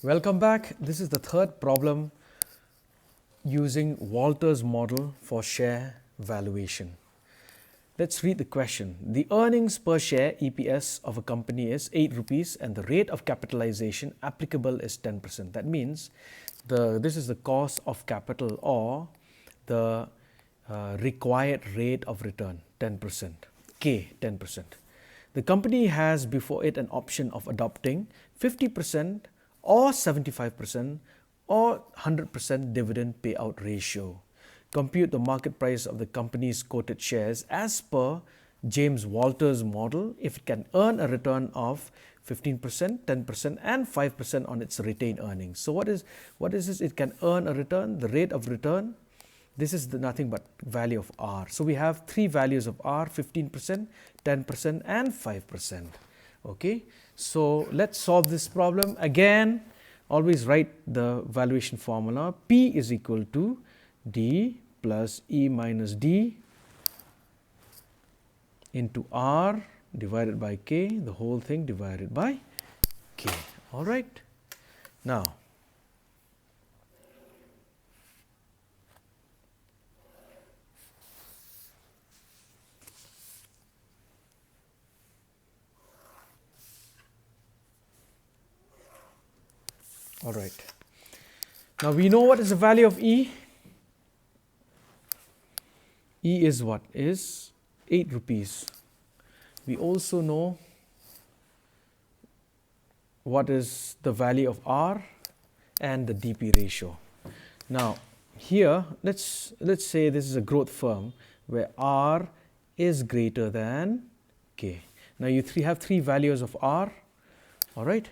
Welcome back. This is the third problem using Walter's model for share valuation. Let's read the question. The earnings per share EPS of a company is 8 rupees and the rate of capitalization applicable is 10%. That means this is the cost of capital or the required rate of return, 10%, K, 10%. The company has before it an option of adopting 50% or 75% or 100% dividend payout ratio. Compute the market price of the company's quoted shares as per James Walter's model if it can earn a return of 15%, 10% and 5% on its retained earnings. So what is this? It can earn a return, the rate of return. This is nothing but value of R. So we have three values of R, 15%, 10% and 5%. Okay, so let's solve this problem. Again, always write the valuation formula. P is equal to D plus E minus D into R divided by K, the whole thing divided by K. All right. Now, all right. Now we know what is the value of E. E is what? Is 8 rupees. We also know what is the value of R and the DP ratio. Now here let's say this is a growth firm where R is greater than K. Now you have three values of R. All right.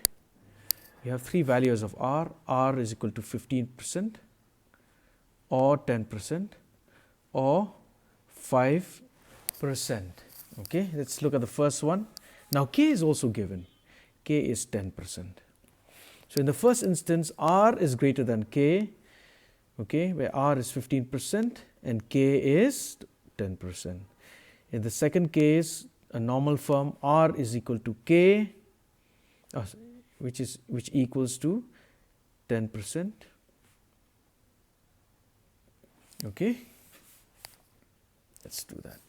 You have three values of R. R is equal to 15% or 10% or 5%. Okay, let's look at the first one. Now K is also given. K is 10%. So in the first instance, R is greater than K, okay, where R is 15% and K is 10%. In the second case, a normal firm, R is equal to K, which equals to 10%. Okay, let's do that.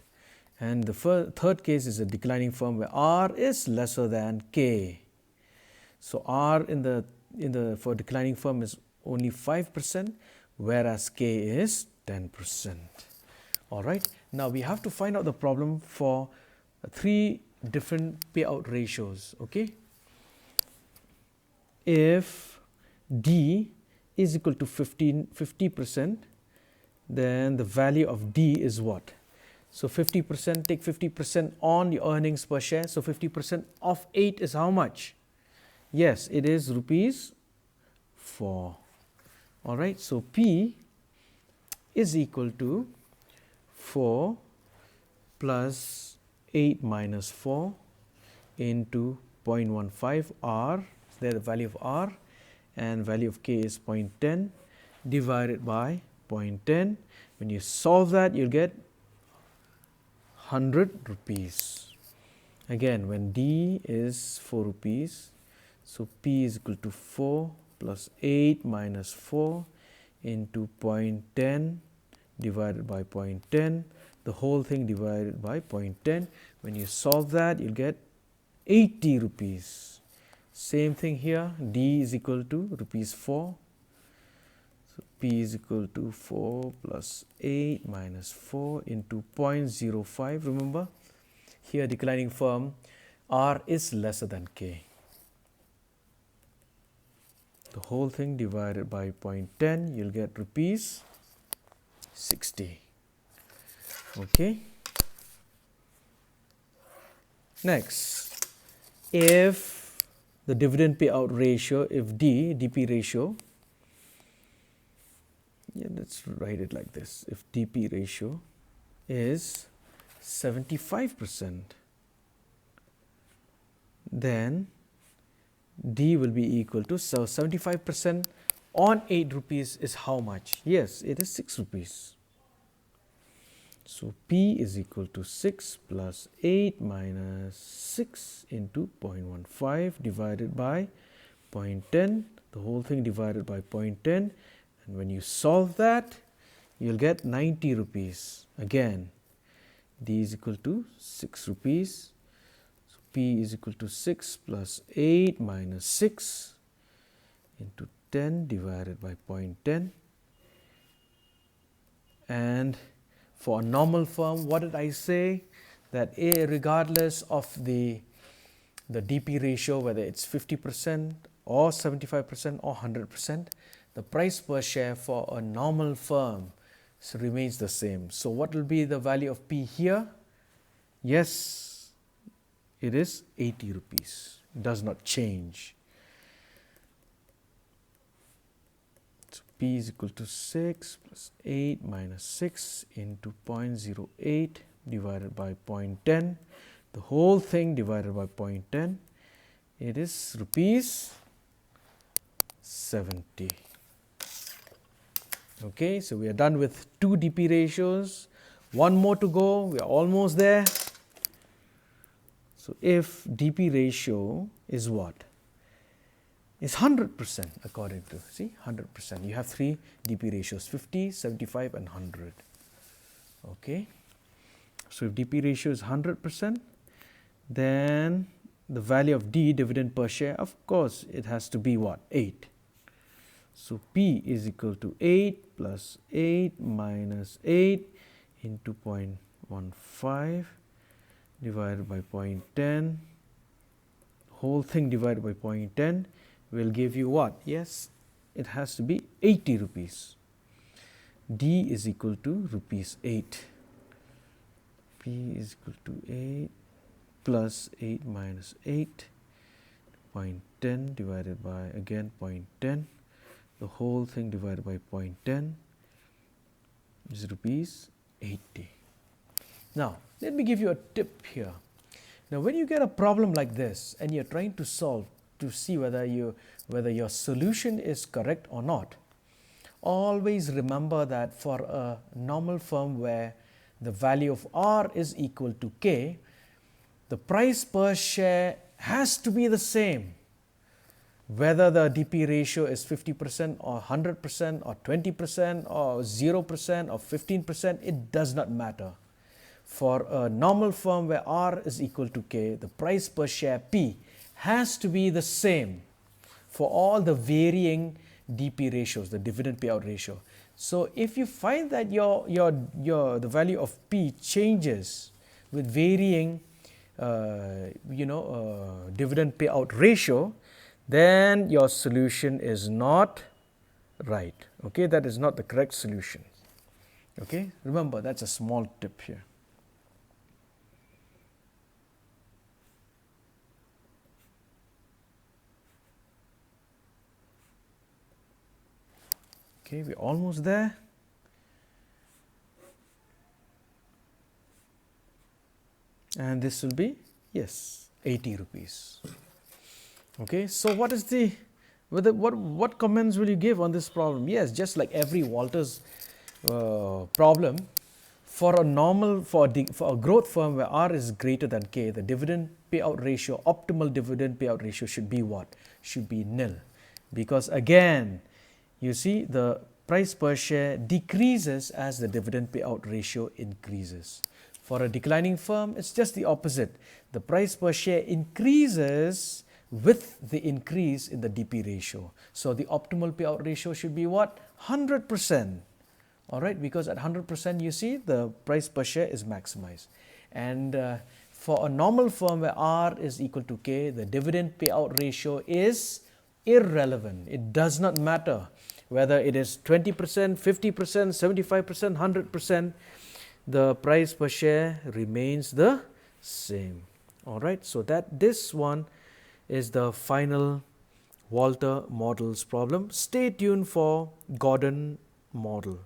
And the third case is a declining firm where R is lesser than K. So R for declining firm is only 5%, whereas K is 10%. All right. Now we have to find out the problem for three different payout ratios. Okay. If D is equal to 50%, then the value of D is what? So 50%, take 50% on the earnings per share. So 50% of 8 is how much? Yes, it is rupees 4. All right, so P is equal to 4 plus 8 minus 4 into 0.15 R. There the value of R and value of K is 0.10 divided by 0.10. When you solve that, you'll get 100 rupees. Again, when D is 4 rupees, so P is equal to 4 plus 8 minus 4 into 0.10 divided by 0.10, the whole thing divided by 0.10. When you solve that, you'll get 80 rupees. Same thing here, D is equal to rupees 4. So P is equal to 4 plus 8 minus 4 into 0.05. Remember, here declining firm, R is lesser than K. The whole thing divided by 0.10, you'll get rupees 60. Okay. Next, if the dividend payout ratio, if DP ratio, let's write it like this. If DP ratio is 75%, then D will be equal to, so 75% on 8 rupees is how much? Yes, it is 6 rupees. So P is equal to 6 plus 8 minus 6 into 0.15 divided by 0.10. the whole thing divided by 0.10, and when you solve that, you'll get 90 rupees. Again, D is equal to 6 rupees. So P is equal to 6 plus 8 minus 6 into 10 divided by 0.10. And for a normal firm, what did I say? That regardless of the DP ratio, whether it's 50% or 75% or 100%, the price per share for a normal firm remains the same. So what will be the value of P here? Yes, it is 80 rupees. It does not change. So P is equal to 6 plus 8 minus 6 into 0.08 divided by 0.10. The whole thing divided by 0.10. It is rupees 70. Okay, so we are done with 2 DP ratios. One more to go. We are almost there. So if DP ratio is what? Is 100% according to, see, 100%. You have 3 DP ratios, 50, 75 and 100. Okay. So if DP ratio is 100%, then the value of D, dividend per share, of course, it has to be what? 8. So P is equal to 8 plus 8 minus 8 into 0.15 divided by 0.10. Whole thing divided by 0.10 will give you what? Yes, it has to be 80 rupees. D is equal to rupees 8. P is equal to 8 plus 8 minus 8, 0.10 divided by again 0.10. The whole thing divided by 0.10 is rupees 80. Now, let me give you a tip here. Now, when you get a problem like this and you're trying to solve to see whether your solution is correct or not, always remember that for a normal firm where the value of R is equal to K, the price per share has to be the same. Whether the DP ratio is 50% or 100% or 20% or 0% or 15%, it does not matter. For a normal firm where R is equal to K, the price per share P has to be the same for all the varying DP ratios, the dividend payout ratio. So if you find that the value of P changes with varying dividend payout ratio, then your solution is not right. Okay, that is not the correct solution. Okay, remember, that's a small tip here. Okay, we're almost there. And this will be, yes, 80 rupees. Okay, so what is what comments will you give on this problem? Yes, just like every Walters problem, for a growth firm where R is greater than K, the dividend payout ratio, optimal dividend payout ratio should be what? Should be nil. Because again, you see the price per share decreases as the dividend payout ratio increases. For a declining firm, it's just the opposite. The price per share increases with the increase in the DP ratio. So the optimal payout ratio should be what? 100%. All right, because at 100% you see the price per share is maximized. And for a normal firm where R is equal to K, the dividend payout ratio is irrelevant. It does not matter whether it is 20%, 50%, 75%, 100%, the price per share remains the same. All right, so this one is the final Walter models problem. Stay tuned for Gordon model.